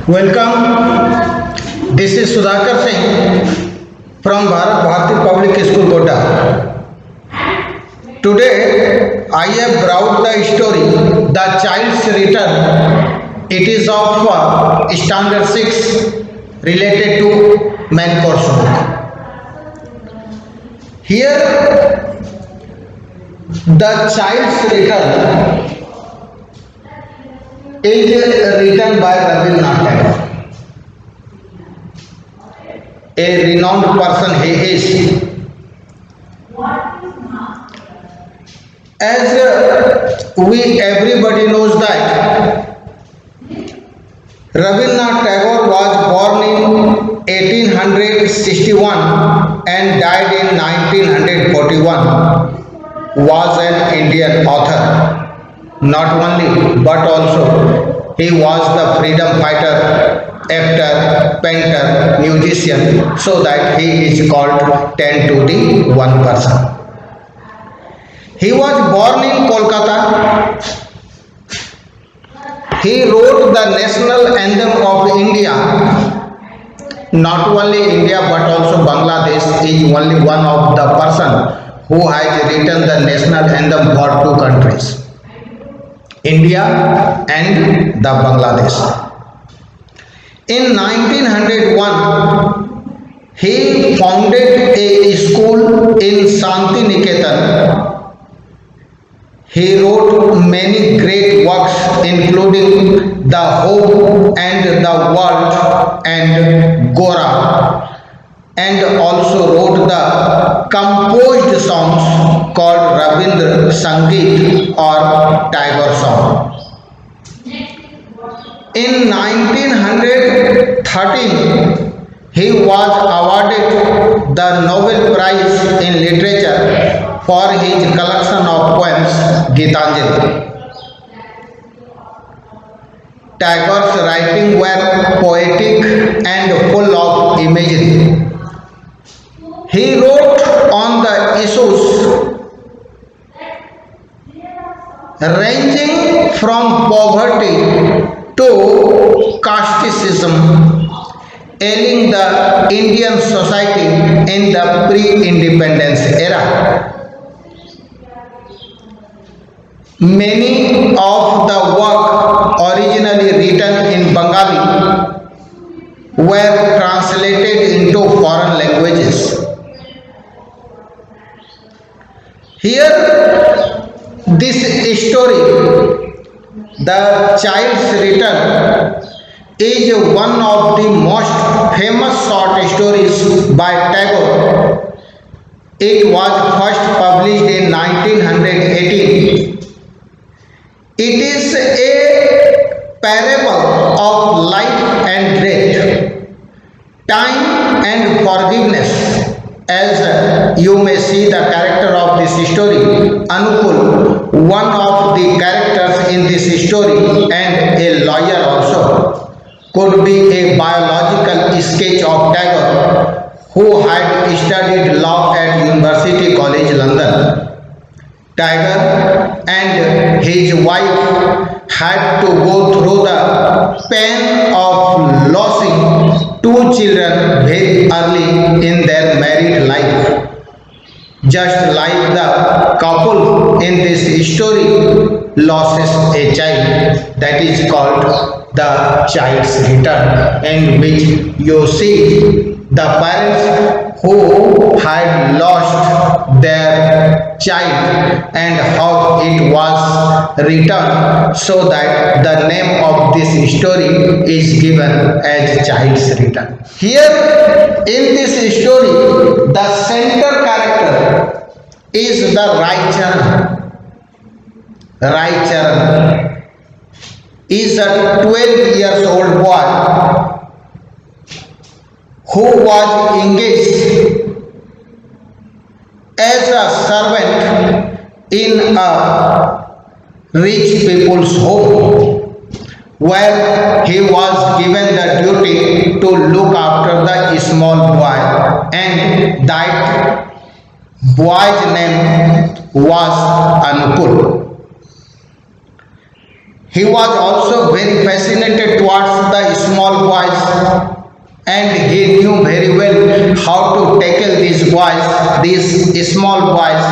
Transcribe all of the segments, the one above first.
Welcome. This is Sudhakar Singh from Bharat Bharati Public School, Godda. Today, I have brought the story The Child's Return. It is of Standard 6 related to main course book. Here, The Child's Return is written by Rabindranath Tagore, a renowned person he is. As we everybody knows that Rabindranath Tagore was born in 1861 and died in 1941, was an Indian author. Not only, but also he was the freedom fighter, actor, painter, musician, so that he is called 10 to the 1 person. He was born in Kolkata. He wrote the national anthem of India. Not only India but also Bangladesh is only one of the person who has written the national anthem for two countries, India and the Bangladesh. In 1901, he founded a school in Shanti Niketan. He wrote many great works including The Hope and the World and Gora, and also wrote the composed songs called Rabindra Sangeet or Tagore song. In 1913, he was awarded the Nobel Prize in Literature for his collection of poems Gitanjali. Tagore's writing were poetic and full of imagery. He wrote on the issues ranging from poverty to casteism, ailing the Indian society in the pre-independence era. Many of the work originally written in Bengali were translated into foreign languages. Here, this story, The Child's Return, is one of the most famous short stories by Tagore. It was first published in 1918. It is a parable of life and death, time and forgiveness. As you may see the character of this story, Anukul, one of the characters in this story and a lawyer also, could be a biological sketch of Tagore, who had studied law at University College London. Tagore and his wife had to go through the pain of losing two children very early in their married life. Just like the couple in this story loses a child, that is called The Child's Return, in which you see the parents who had lost their child and how it was returned, so that the name of this story is given as Child's Return. Here in this story, the center character is the Raicharan. Raicharan is a 12 years old boy who was engaged as a servant in a rich people's home, where he was given the duty to look after the small boy, and that boy's name was Anukul. He was also very fascinated towards the small boys, and he knew very well how to tackle these boys, these small boys,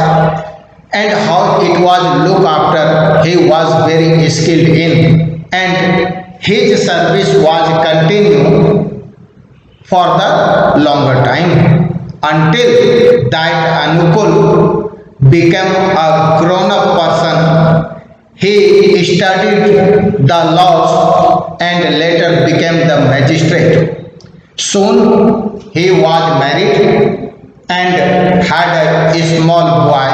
and how it was looked after. He was very skilled in, and his service was continued for the longer time until that Anukul became a grown-up person. He studied the laws and later became the magistrate. Soon he was married and had a small boy.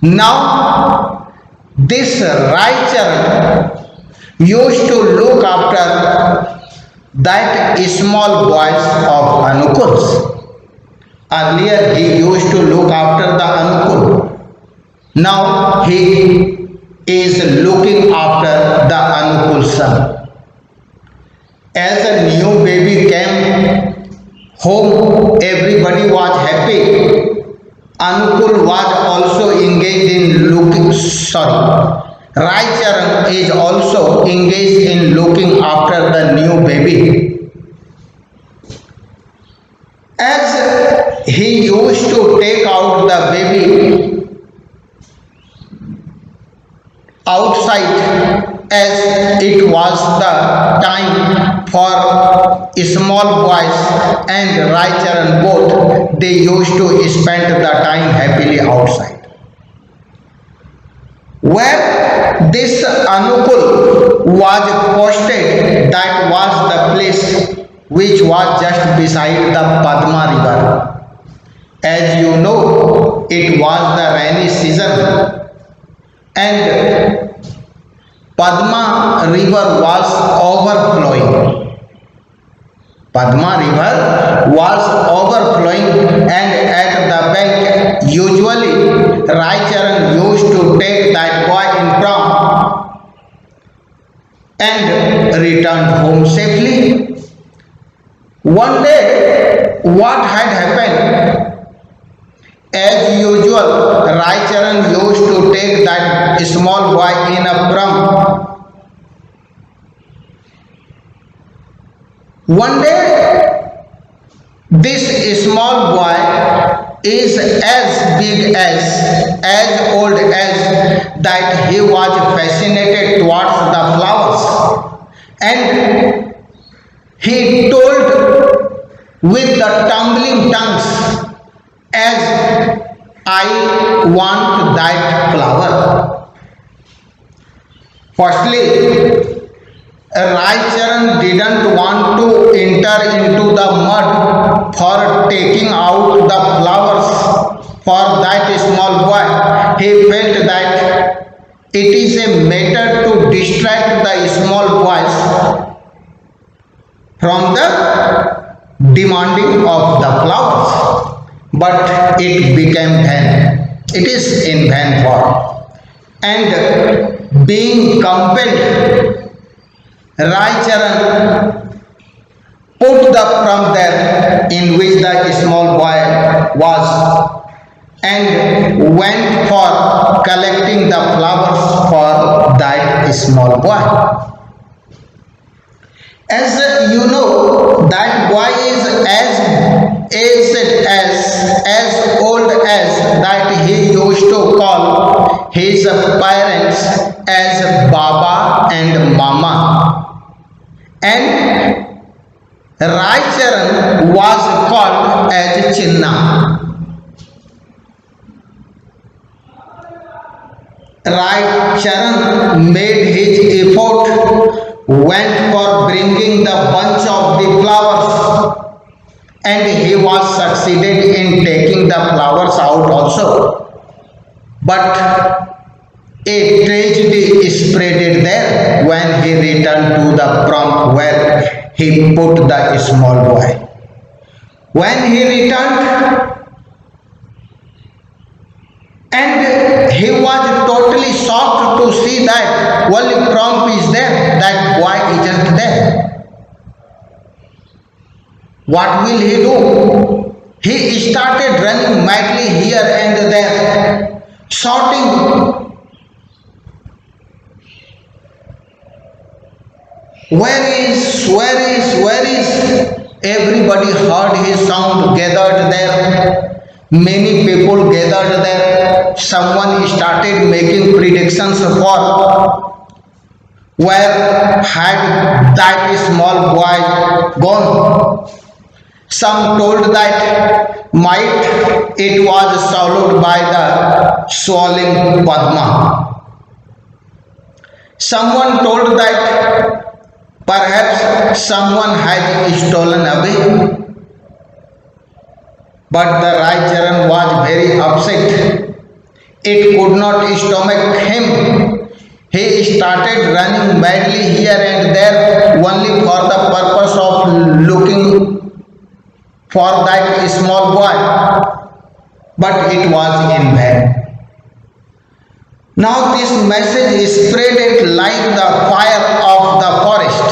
Now this Raicharan used to look after that small boys of Anukuls. Earlier he used to look after the Anukul. Now he is looking after the Anukul son. As a new baby came home, everybody was happy. Anukul was also engaged in looking, Raicharan is also engaged in looking after the new baby. As he used to take out the baby outside, as it was the time for small boys and Raicharan both, they used to spend the time happily outside. Where this Anukul was posted, that was the place which was just beside the Padma river. As you know, it was the rainy season and Padma river was overflowing. Padma river was overflowing, and at the bank usually Raicharan used to take that boy in prom and returned home safely. One day what had happened? As usual, Raicharan used to take that small boy in a pram. One day, this small boy is as big as old as that he was fascinated towards the flowers. And he told with the tumbling tongues, as I want that flower. Firstly, Raicharan didn't want to enter into the mud for taking out the flowers for that small boy. He felt that it is a matter to distract the small boys from the demanding of the flowers. But it became vain. It is in vain form. And being compelled, Raicharan put the pram there in which the small boy was and went for collecting the flowers for that small boy. As you know, that boy is as old as that he used to call his parents as Baba and Mama. And Raicharan was called as Chinna. Raicharan made his effort, went for bringing the bunch of the flowers, and he was succeeded in taking the flowers out also. But a tragedy spreaded there when he returned to the pram where he put the small boy. When he returned, and he was totally shocked to see that only pram is there, that boy isn't there. What will he do? He started running madly here and there, shouting, Where is? Everybody heard his sound, gathered there. Many people gathered there. Someone started making predictions for where had that small boy gone. Some told that might it was swallowed by the swallowing Padma. Someone told that perhaps someone had stolen away. But the Raicharan was very upset. It could not stomach him. He started running madly here and there only for the purpose of looking for that small boy. But it was in vain. Now this message spread like the fire of the forest.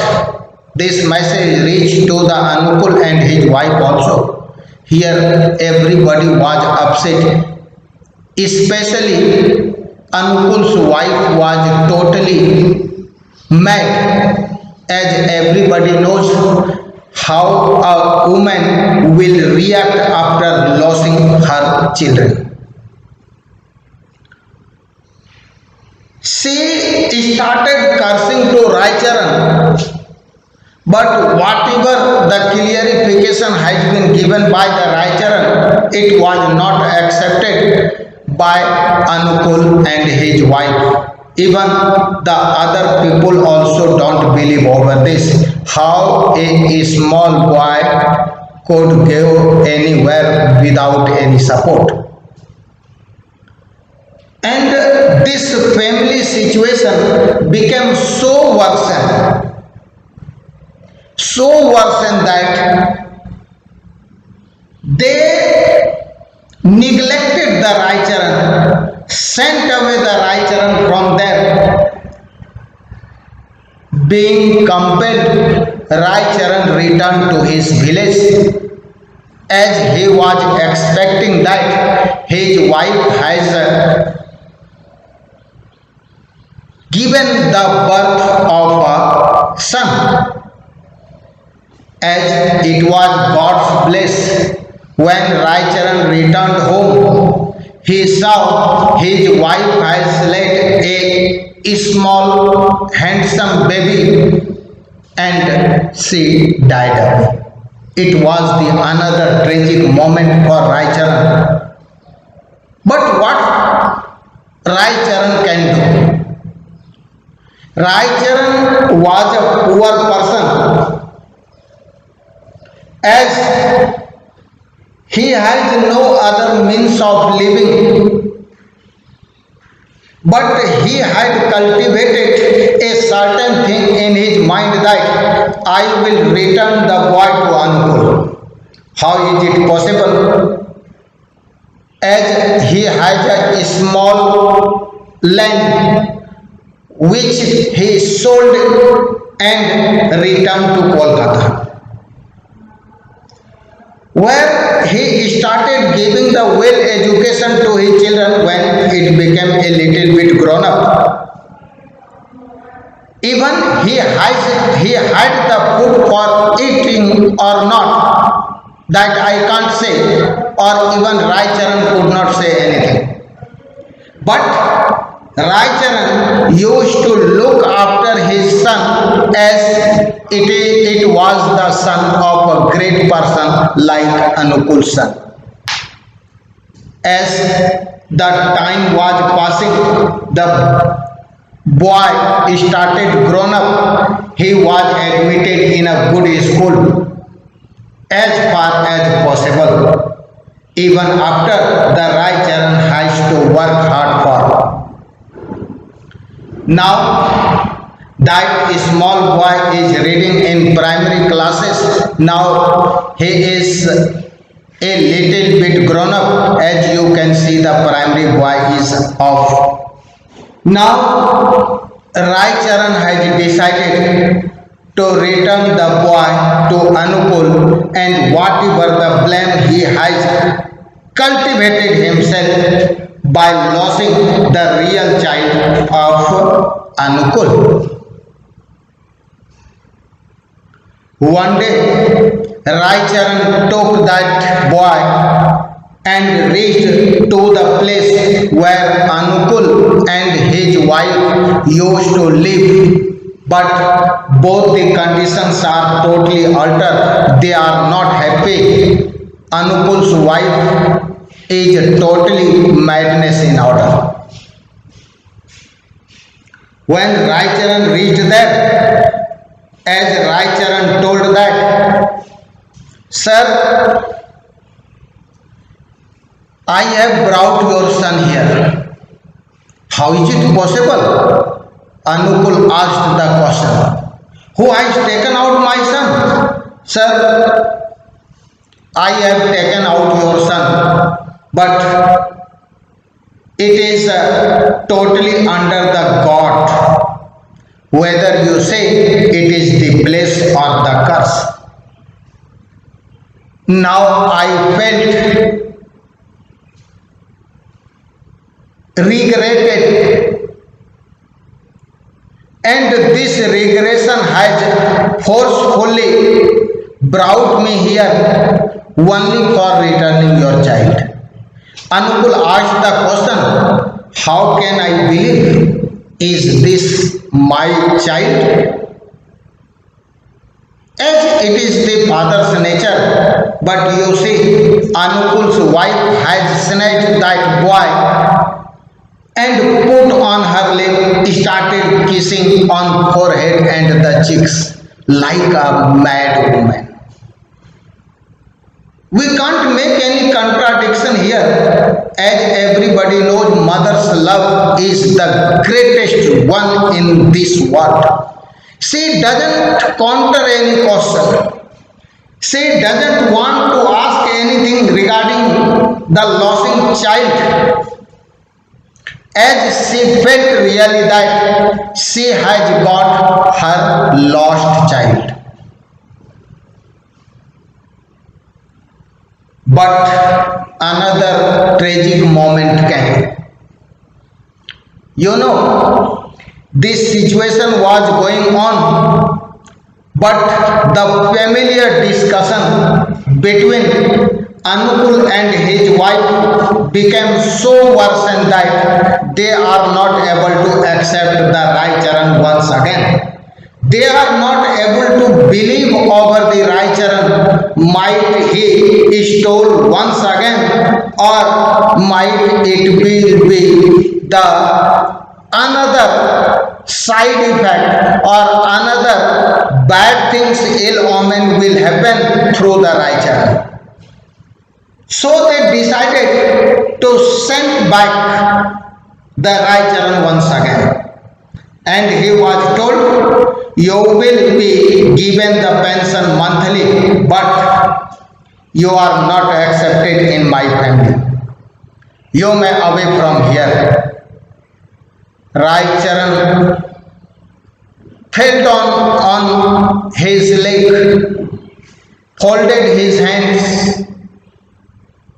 This message reached to the Anukul and his wife also. Here everybody was upset, especially Anukul's wife was totally mad, as everybody knows how a woman will react after losing her children. She started cursing to Raicharan, but whatever the clarification has been given by the Raicharan, it was not accepted by Anukul and his wife. Even the other people also don't believe over this. How a small boy could go anywhere without any support. And this family situation became so worsened that they neglected the Raicharan, sent away the Raicharan from there. Being compelled, Raicharan returned to his village, as he was expecting that his wife has given the birth of a son. As it was God's bliss, when Raicharan returned home, he saw his wife has laid a small handsome baby and she died away. It was the another tragic moment for Raicharan. But what Raicharan can do? Raicharan was a poor person, as he has no other means of living, but he had cultivated a certain thing in his mind that I will return the boy to Anukul. How is it possible? As he has a small land which he sold and returned to Kolkata, where he started giving the well education to his children when it became a little bit grown up. Even he had the food for eating or not, that I can't say, or even Raicharan could not say anything. But Raicharan used to look after his son as it was the son of a great person like Anukul's son. As the time was passing, the boy started grown up. He was admitted in a good school as far as possible. Even after the Raicharan has to work hard for. Now that small boy is reading in primary classes. Now he is a little bit grown up. As you can see, the primary boy is off. Now Raicharan has decided to return the boy to Anukul, and whatever the blame he has cultivated himself by losing the real child of Anukul. One day, Raicharan took that boy and reached to the place where Anukul and his wife used to live. But both the conditions are totally altered. They are not happy. Anukul's wife is totally madness in order. When Raicharan reached there, as Raicharan told that, Sir, I have brought your son here. How is it possible? Anukul asked the question. Who has taken out my son? Sir, I have taken out your son, but it is totally under the God. Whether you say it is the bliss or the curse. Now I felt regretted, and this regression has forcefully brought me here only for returning your child. Anukul asked the question, how can I believe? Is this my child? As it is the father's nature, but you see, Anukul's wife has snatched that boy and put on her lip, started kissing on forehead and the cheeks like a mad woman. We can't make any contradiction here, as everybody knows mother's love is the greatest one in this world. She doesn't counter any question. She doesn't want to ask anything regarding the losing child, as she felt really that she has got her lost child. But another tragic moment came. You know, this situation was going on, but the familiar discussion between Anukul and his wife became so worse and that they are not able to accept the Raicharan once again. They are not able to believe over the Raicharan. Might he stole once again, or might it be the another side effect or another bad things, ill omen will happen through the Raicharan. So they decided to send back the Raicharan once again. And he was told, you will be given the pension monthly, but you are not accepted in my family. You may away from here. Raicharan fell down on his leg, folded his hands,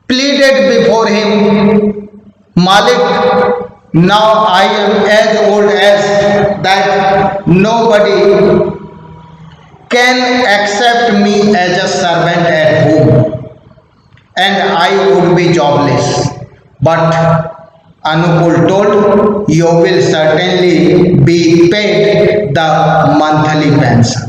pleaded before him, Malik, now I am as old as that nobody can accept me as a servant at home, and I would be jobless. But Anukul told, you will certainly be paid the monthly pension.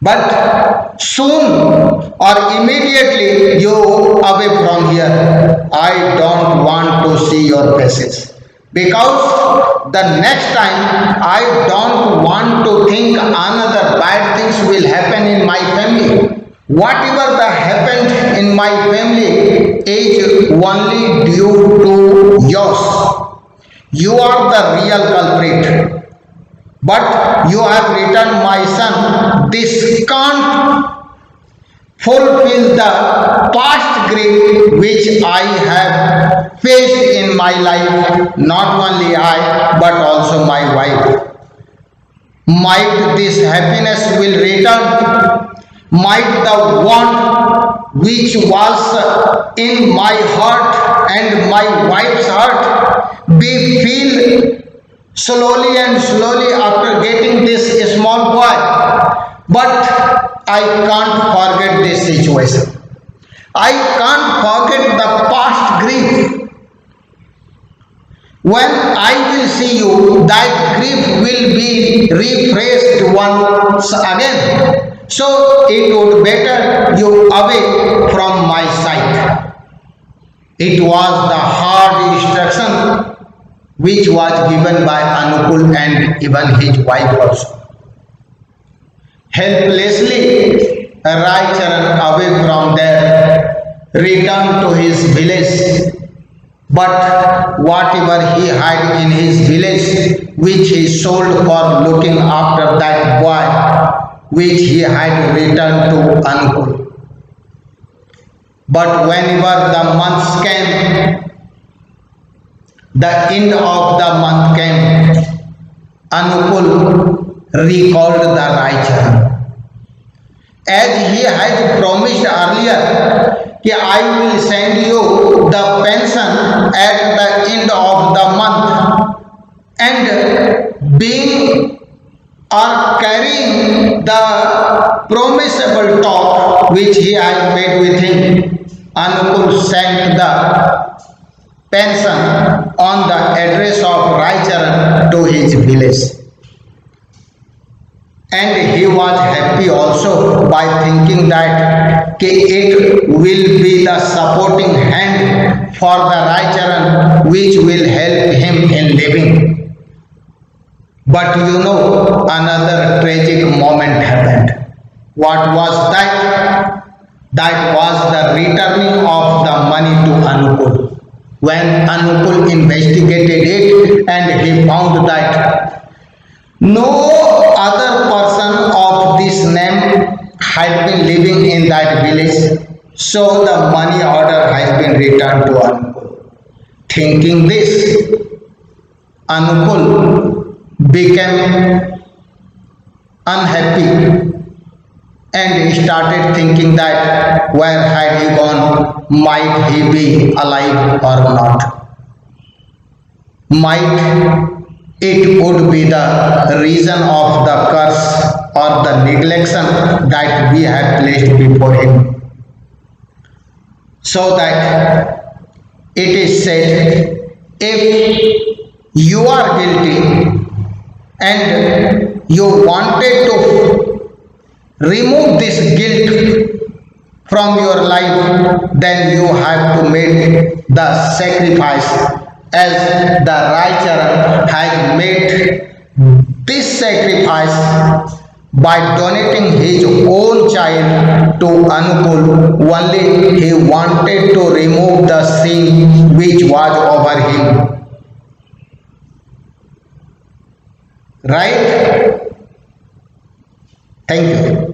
But soon or immediately you away from here. I don't want to see your faces. Because the next time I don't want to think another bad things will happen in my family. Whatever that happened in my family is only due to yours. You are the real culprit. But you have returned my son. This can't fulfill the past grief which I have faced in my life, not only I, but also my wife. Might this happiness will return, might the want which was in my heart and my wife's heart be filled slowly and slowly after getting this small boy. But I can't forget this situation. I can't forget the past grief. When I will see you, that grief will be refreshed once again. So it would better you away from my sight. It was the hard instruction which was given by Anukul and even his wife also. Helplessly, Raicharan away from there returned to his village. But whatever he had in his village, which he sold for looking after that boy, which he had returned to Anukul. But whenever the months came, the end of the month came, Anukul recalled the Raicharan. As he had promised earlier, I will send you the pension at the end of the month, and being or carrying the promisable talk which he had made with him, Anukul sent the pension on the address of Raicharan to his village. And he was happy also by thinking that it will be the supporting hand for the Raicharan which will help him in living. But another tragic moment happened. What was that? That was the returning of the money to Anukul. When Anukul investigated it and he found that no other person of this name had been living in that village, so the money order has been returned to Anukul. Thinking this, Anukul became unhappy and he started thinking that where had he gone, might he be alive or not. Might it would be the reason of the curse or the neglection that we have placed before him. So that it is said, if you are guilty and you wanted to remove this guilt from your life, then you have to make the sacrifice as the Raicharan has made this sacrifice by donating his own child to Anukul. Only he wanted to remove the sin which was over him. Right? Thank you.